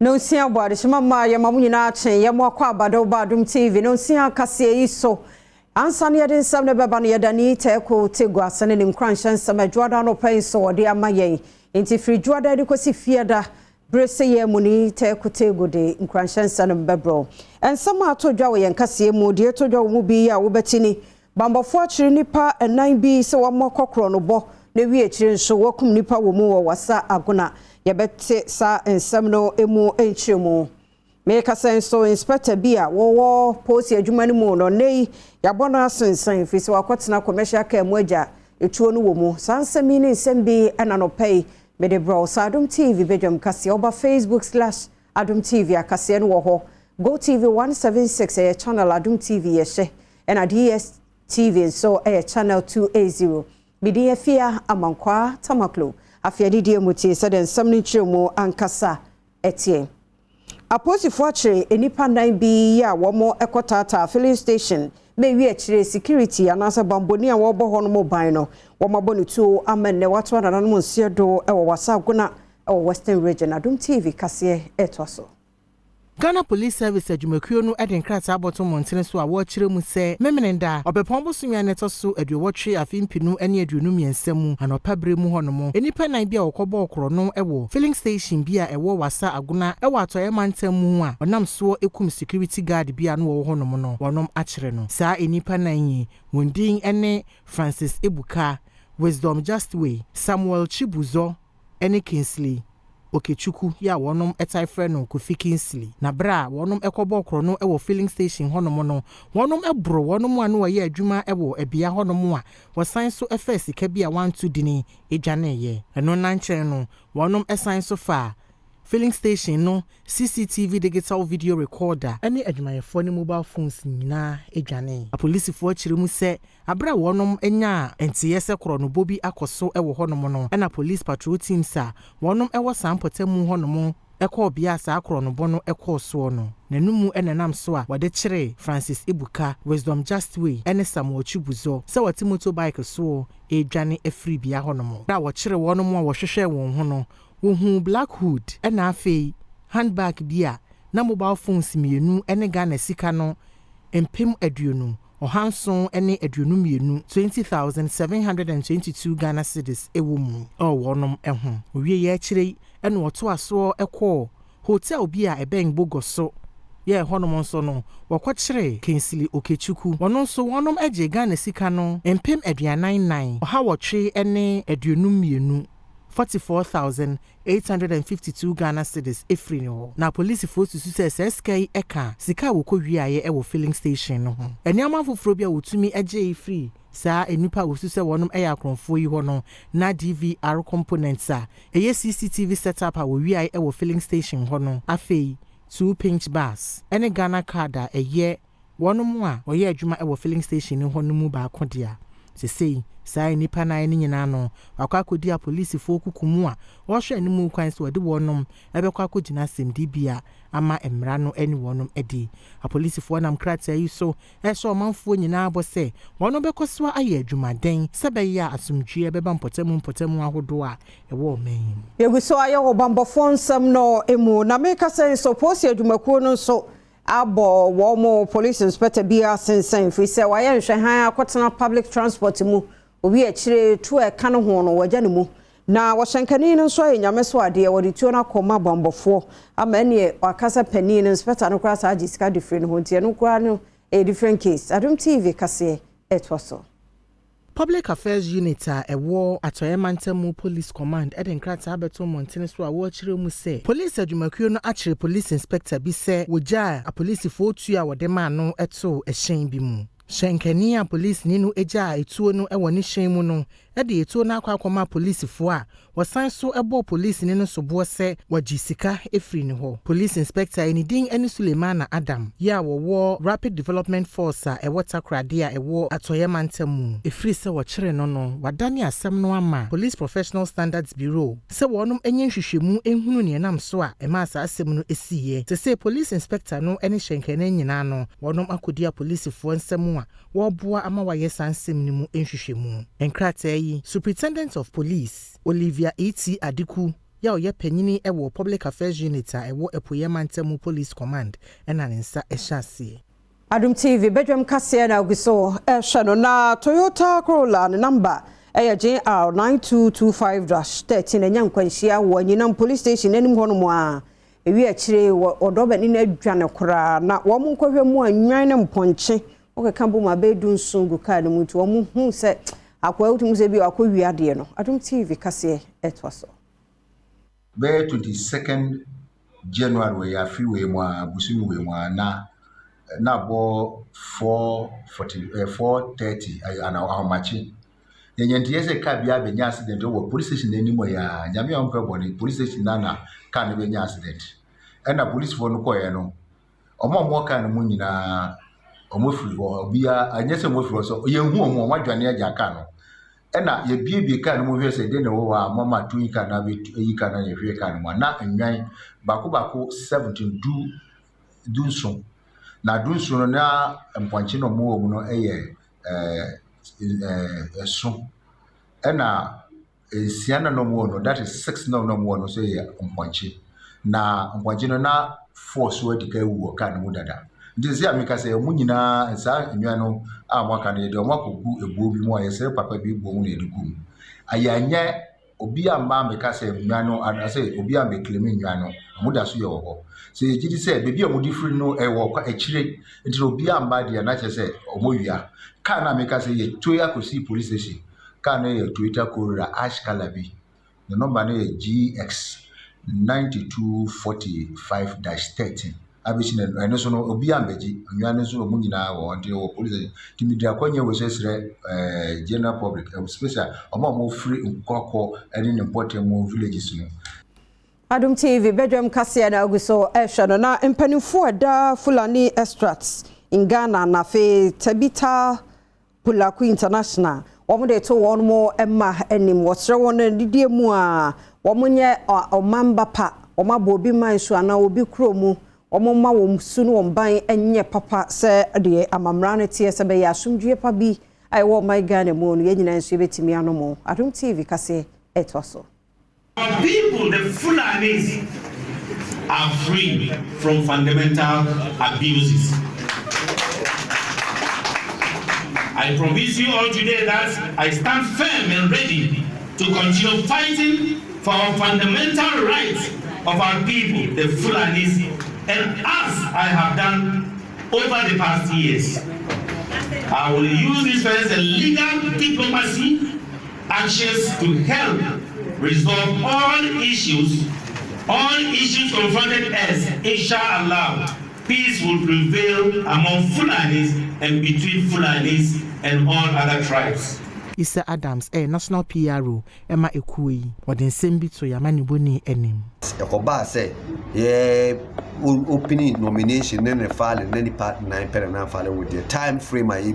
No sia boade shema ya mamu nyina chen ya mo kwa Badwam TV no sia kase yi so ansane ya den sam ne beba no yadani te ko tegwa sane ne nkranhyan sam adwada no pen so de amaye enti firi dwada de kosi fieda brese ye muni te ko tego de nkranhyan sam bebro ensam atodwa wo yen kase mu de todwa mu bi ya wo betini bambofo akiri nipa enan bi se wo mokokro no bo na wi akiri nso wakum nipa wo mu wo wasa aguna yabete sa ensam no emu enchiremu me kasa so inspector bia wo post adwuma ni mu no nei yabona asensan fi se wakotena commercial car mu agya etuo no wo mu sansami ni nsem bi ana no pay me de bro Adom TV Badwam kase oba Facebook/Adom TV akase no wo ho Go TV 176 channel Adom TV yehye na DS TV so channel 280 bidi afia amankwa tamaklo afia didi emuti se den samni chiremu ankasa etie aposifo akire enipa nan bi ya womo ekotata filling station be wi akire security anasa bamboni a wo bo ho no mobile no wo maboni tu amenne wato anana no nsiedo e wo wasa guna e wo Western Region Adom TV kase etwaso Ghana Police Service adwumakuo no eden krata aboto montene so a wo akire mu se memenenda obepon bosumia neto so aduwotwe afimpinu ene aduonu miensamu anopabre mu honomo enipa nan bia okobo okro no ewo filling station bia ewo wasa aguna ewo atoye mantamu a onam so ekum security guard bia no wo honomo no wonom akire no saa enipa nan yi wondin ene Francis Ebuka, Wisdom Just Way, Samuel Chibuzo ene Kingsley Okechukwu ya wonom etai freno Kofi Kingsley na bra wonom ekobo okro no ewo filling station honom no wonom ebro wonom anu ye adwuma ewo ebia honom a wosan so efesi ka bia 12 dini edwane ye eno nanchen no wonom esan so fa filling station no CCTV digital video recorder any adwumayefo ne mobile phones nyina edwane apolice fo akire mu se abra wonom enya entiyese kro no bobi akoso ewo honom no na police patrol teams a wonom ewo sampotemu honom ekọ bia sa akro no bono ekọ so no nanumu enenam so a wode kire Francis Ebuka, Wisdom Just Way ene Samuel Chibuzo se wati motorbike so edwane afri bia honom da wo kire wonom a wo hwehwe won ho no wohu black hood ena afei handbag bia na mobile phones mienu ene Ghana sika no empem aduonu ohanson ene aduonu mienu 20,722 Ghana cedis ewo mu wonom eho owie ye akire ene woto aso ekọ hotel bia ebeng bogoso ye honom nso no wakọkire Kingsley Okechukwu wono nso wonom age Ghana sika no empem aduanan oha wotwe ene aduonu mienu 44,852 Ghana cedis efri no na police force su se SK eka sika wokɔwiaye ewo filling station no ho eniama foforo bia wotumi age efri saa enipa wosu se wonom eya akronfo yi ho no na DVR components a eye CCTV setup a wowiaye ewo filling station ho no afei 2 pinch bars ene Ghana card a eye wonom a oye adwuma ewo filling station ho no mu ba akodia sesei saa nipa na ni nyina no akwakodie police fo kukumu a wo hwe animu kwan so de wonom ebekwa kogina semdibia ama emra no eni wonom edi police fo nam krata yi so so manfo nyina abose wonom bekoso aye adwumaden sebe ya asumdwe beba mpotemu ahodo a ewo men yeguso aye wo bambofo nsam no emu na meka say so posi adwumakuo no so abo wo police inspector bia sensen fi se waye nhwe han akotena public transport mu obi akire tu e ka no ho no wagya ne mu na washankani no so enyame so ade wodi tuo na koma bambofo ama ne wakasa pani no inspector no kra sa jiska different ho tie no kra no a different case Adom TV kase etwaso Public Affairs Unit a ewo atoye mantamu police command eden krata abeto montene so a wo akire mu se police adwumakuo no akire police inspector bi se wogya a police fo tu a wode ma no eto ehyen bi mu shankani a police ni no eja etuo no ewo ne hyen mu no ede etuo na akwa police fo a wasan so ebo police ni no so bo se wagisika efri ni ho police inspector eni din eni Suleiman Adam ya wo rapid development force a ewo takrade a ewo atoye mantamu efri se wo kire no wadane asem no ama police professional standards bureau se wonom enye hwehwemu ehunu ne nam so a ema asa asem no esiye te se police inspector no eni shankani nyina no wonom akodia police fo nsem a wo boa ama waye sansem ni mu enhwehwemu enkrata yi Superintendent of Police Olivia E.T. Adiku ya oye panyini ewo public affairs unit a ewo epoyema ntemu police command ena nensa ehyasie. Adom TV Badwam kase na ogiso ehwe na Toyota Corolla ne number JR 9225-13 enya nkwanhia wo anyinam police station anim ho no mo a ewi akire odobani na adwane kora na wo mo nkɔhwɛ mu anwan ne mponche okeka bo ma bedu nsungu ka ne mutu wo mo hu se akwa utum se bi akɔwi ade no. Adom TV kase etwaso be 22nd January we ya free we mo abusumi we mo na bo 4:30 ana ahomachi yenye yese ka bia benya accident wo police station animo ya nyame on pebone police station na ka na benya accident na police for no koye no omo ka na mu nyina omofiri ho bia anyese omofiri so ye hu omo wadwane aja ka no na ye bie ka na mu hwe se de ne wo wa mama tu ka na be yi ka na ye hwe ka no na enwan bako 17 du so na du so no na mponche no mo wo no so ena siana no mo no that is 6 no mo no so ye mponche na mponche no na force we dika wu ka no dada ndisi amika se mu nyina nsa enwa no amwaka ne de omwakogu ebuo bi mo ayese papa bi buo mu na edukum ayanye obi amba amika se enwa no adase obi amba claim enwa no muda so ye wo so ye gidi se bebi omudi free no wo kwa echire nti obi amba de na che se omowia ka na amika se ye toya kosi police station ka na ye Toyota Corolla ash color bi the number na ye GX 9245-13 abishine eno so no obi ambeji anwa no so no munyina wo nti wo police timidi akwanye wo sesere general public special omo free nkoko eni ne important mo villages no. Adom TV Badwam kase na ogiso ehwe na mpanimfo da Fulani extracts in Ghana na fe Tabita Pulaku International womo de to won mo emma enim wotre won didie mu a womo nye omamba pa omabo obi manso ana obi kromu womo ma wo su no ban enye papa se de amamra ne tie se be ya asumdue pa bi ai wo my Ghana mu no yenyina nso betimi anomo. Adom TV kase etwaso. People, the Fulanis, are free from fundamental abuses. I promise you all today that I stand firm and ready to continue fighting for our fundamental rights of our people, the Fulanis, and as I have done over the past years. I will use this as a legal diplomacy actions to help resolve all issues confronted us. Inshallah, peace will prevail among Fulanis and between Fulanis and all other tribes. Isa Adams, national PRO, Emma Ekui, or the Sembi to Yamani Boni enim. Ekoba say, opening nomination, then a file, and then the part 9 per file with the time frame I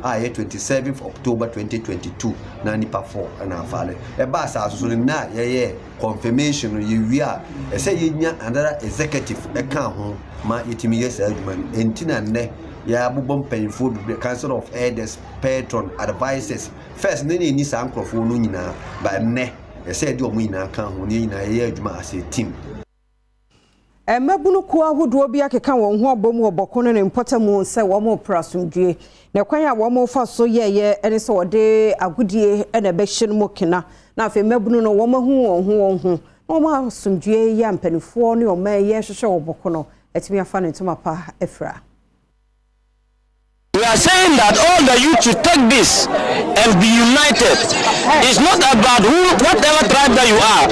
27th October 2022, 94 and a file. A bass as so na confirmation you are a say another executive account home, my 18 years old man, and Tina ne. Ya bubom painful the Council of Elders, patron, advisors. First, nene ni sa ankrofo no nyina ba ne. E say do mo nyina kan ho ne nyina ye adwuma as a team. Mabunu ko ahodo bi akeka won ho obom oboko no ne mpota se wo mo prasumdue. Na kwan ya wo mo fa so ye ene se wode agudie ene be hye no mo kena. Na afi mabunu no wo mahu won ho. No ma sumdue ya mpanifo ne o ma ye hwehwe oboko no. Etimi afa ne ntoma pa efra. We are saying that all the youth should take this and be united. It's not about whatever tribe that you are.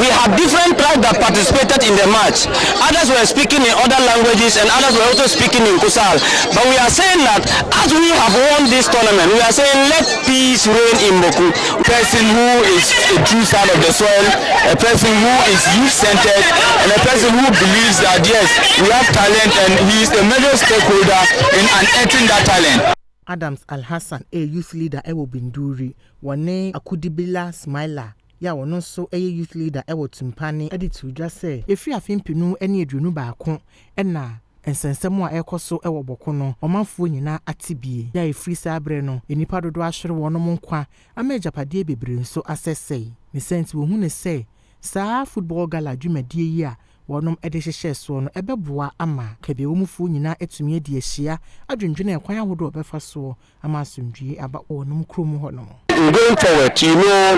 We have different tribes that participated in the match. Others were speaking in other languages and others were also speaking in Kusal. But we are saying that as we have won this tournament, we are saying let peace reign in Boku. A person who is a true son of the soil, a person who is youth-centered, and a person who believes that yes, we have talent and he is a major stakeholder in unearthing that talent. Adams Al-Hassan, a youth leader, Ewo Binduri, Wane Akudibila Smiler, ya wono so a youth leader, Ewo Timpani, editu just say, if you have impinu any adrunu baako, ena, ensensemo a ekoso ewo bokono, omanfo nyina atibie, ya e free sabre no, enipa dodo ahwere wono mo nkwa, ama japadie bebre nso asesei. Ne sense wo hu ne say, sa football gala dwumadie yi a wonom ede hyehye so no ebeboa ama kabewomufo nyina etumi edi ehia adwendwene ekwan ahodo obefa so ama asomdwie aba wonom krom honom. Going forward, you know,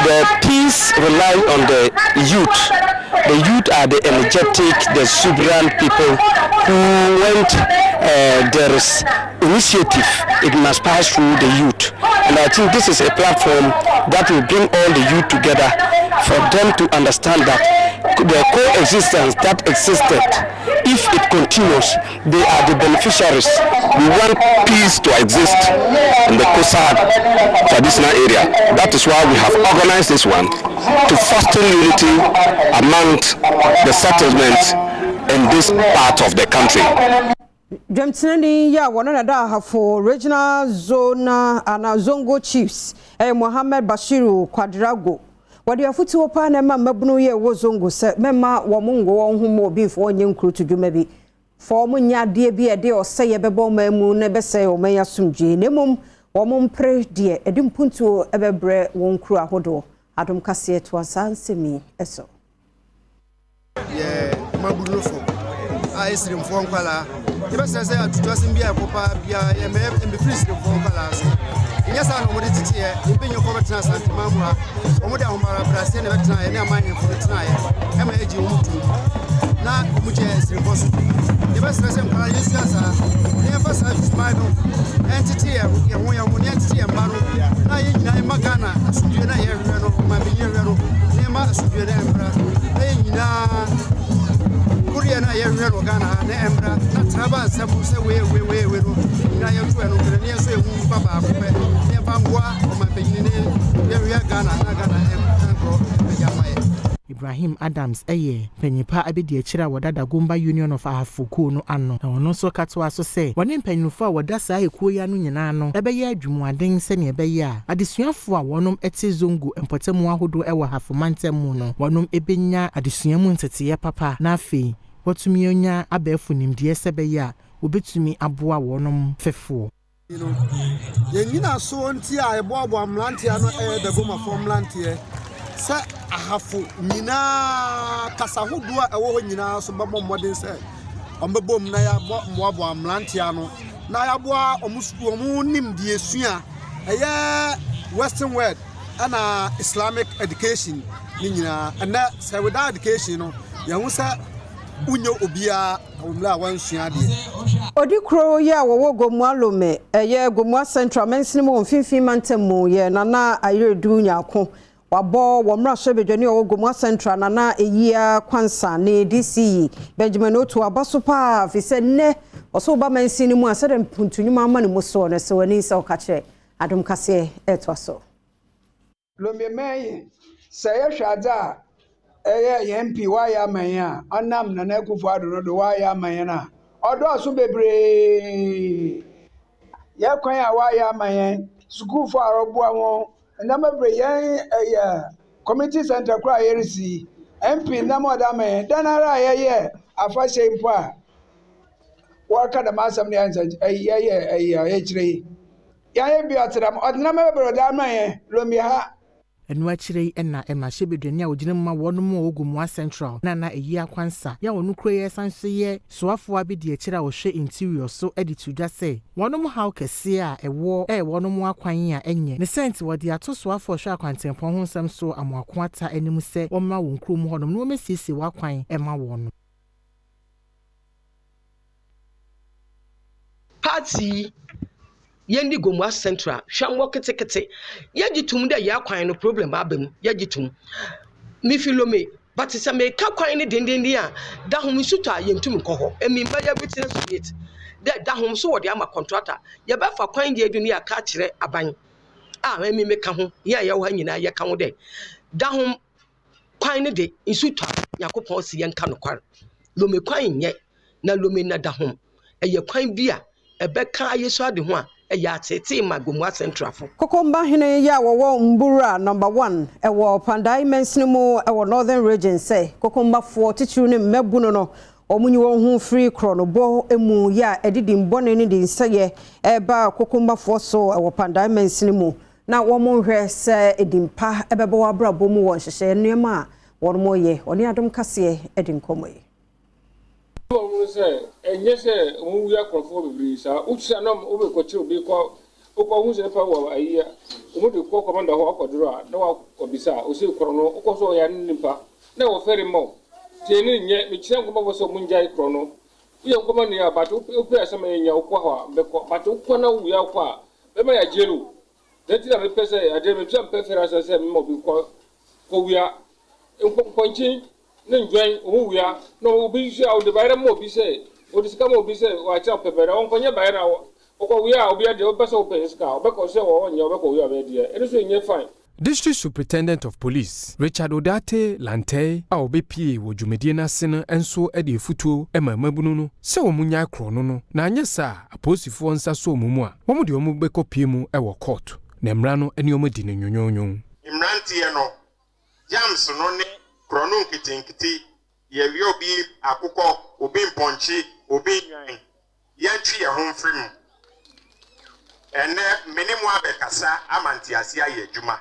the peace rely on the youth. The youth are the energetic, the exuberant people who want there is initiative. It must pass through the youth. And I think this is a platform that will bring all the youth together for them to understand that the coexistence that existed, if it continues, they are the beneficiaries. We want peace to exist in the Kosa traditional area. That is why we have organized this one to foster unity among the settlements in this part of the country. Jamtini ya wanada hafo regional zone ana zongo chiefs Mohammed Bashiru Kwadrago wadi afuti opa na mabunu ye wo zongo se mema womungo wonhumo bi fo onye nkru tudwuma bi fo munya de bi e de ose ye bebo mamu ne bese o menya sumdwe nemum womum pre de edimpuntu ebebre won nkru ahodo Adom kase to asansemi eso ye mabunu fo aisrim fo nkwala ibese se atutosim bia kopa bia ye me free srim fo nkwala so yes I know what it is here impenyo ko betena santima mu ha omude ahomara brase ne betena ye ne amanye fo betena ye e ma eji omutu na omuje srim fo so ibese se nkwala yesu asa ne fasa smile entity ye ho ya mo ne entity ye maro na ye nyina magana asudie na ye hwe no ma be ye hwe no ne ma asudie na embra na ye nyina Korea na ye hwe no Ghana na embra na traba sabu se we no na ye hwe no kre ne so ehu baba ko pe ne bangwa o ma be nyine ye hwe Ghana na Ghana embra be jamae Ibrahim Adams penyipa abedi akira wadada Gomba Union of Ahafuku no ano na ono so katwa so se wone mpanyinfo a wada saa ekuo ya no nyina no ebeye adwumuaden se ne ebeye a adesuafo a wonom ete zongo empotemu ahodo ewo hafomantemu no wonom ebenya adesuamu nteteye papa na afei watumi onya abefu nimdie sebeye a obetumi aboa wonom fefo yenyina so nti a eboabo amlante ano the Goma formlante sa ahafu nyina kasahudu a ewo nyina so babo modern se ombebom na ya moabo amlante ano na ya boa omusuku omu nimdie sua eye western world ana Islamic education nyina na say without education no ya hu sa unyo obia omla wansua de Odikro ya wowo Gomualome eye Gomua Central mensinimo mfimfin mantemu ye nana ayeredu nyako wabo womra shebedwani owo Gomua Central nana eyia kwansa ne DC Benjamin Otu abasopa fise ne oso ba mensinimo asede mpuntunyuma amane moso ne se wani se okache Adom kase etwaso Lombe mei saye hwada eye MP wa ya manya anam na Akufo Addo no do wa ya manya na odo aso bebre ya kwan ya wa ya manya school for aroboa won na mabre yen community center kra yerisi MP na mo da manya danara ye afa shempo a waka da masam ne anza ye chire ya bi atram odna mabre da manya lomi ha enu achire na ema shebedwani a ogina mma wonom a Gomua Central na eyia kwansa ya wonu kroye sanse ye soafo abedi akira wo hwe interior so editudwa se wonom haw kese a ewo wonom akwan a enye ne senti wodi ato soafo hwe akwantempon ho nsem so amoako ata anim se womma won krom honom no mesisi wakwan ema wono party yendi Gomua Central hwanwo ketekete yagitum da ya kwan no problem abam yagitum mi filome but se me ka kwan ne dendenden a da hom suta yentum nkoho emi mba ya witness it da hom so wode ama contractor ya ba fa kwan de aduni aka kire aban emi me ka ho ya wo nyina ya ka ho de da hom kwan ne de nsuta yakopon si yenka no kwar lome kwan nye na lome na da hom eye kwan bia ebeka ayeso ade ho a ya tete ma Gomua Central fo Kokomba hene ya wo mbura number 1 ewo Pandai mensinimo ewo Northern Region say kokomba fo titru ne mebuno no omunyi won hu free chrono bo emu ya edidi mbone ne di nseye eba kokomba fo so ewo Pandai mensinimo na wo monhwe se edimpa ebebo wabrabo mu won hyehye nneema wɔn mo ye oni Adom kase edin komoyi mo say enye say mu wi akrofo bibiri sa utsa na o be kochi obi ko okọ hu se fa wo ayiya o de ko commander ho akodoro a na wa obisa o se kro no okọ so ya nimpa na wo fere mo tie ni nye mi kire ngoma bo so mu njai kro no uye ngoma ni abata o pe asema nya okọ ho be ko bata okọ na wu ya okọ a be ma ya jelu deti na me pese ade me twa fere asase me mo bi ko wi a nkonchi ne njwan o wu ya no obi hia o de bayra mo bi se o de sika mo bi se wa cha pepere on konye bayra District Superintendent of Police Richard Odate Lante a obepie wo dwumedie na sene enso e de futuo e mamabunu no se omunya krono no na anya sa aposifo nsa so omumu a wo de omu bekopie mu e wo court na mra no eni omu di ne nyonyonyo imrantie no jams no ne krono nkitinkiti ye wi obi akukọ obi mponchi obi nyan yantwi ye ho mfrim ene minimu abekasa amantiase aye adwuma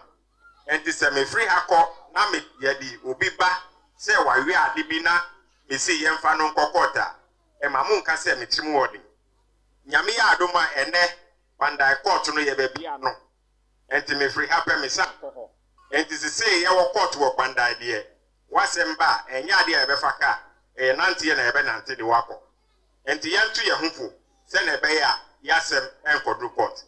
enti se me free hako na me yedi obi ba se wawe ade bi na me se yemfa no nkokota e mamu nka se me timu wodi nyame ya adoma ene panda court no ye baby ano enti me free happen me sa ho enti se ye wo court wo panda de wasem ba enya ade e be faka e nante ye na ebe nante de wako enti yantu ye hufo se na ebe ya yasem enkodru court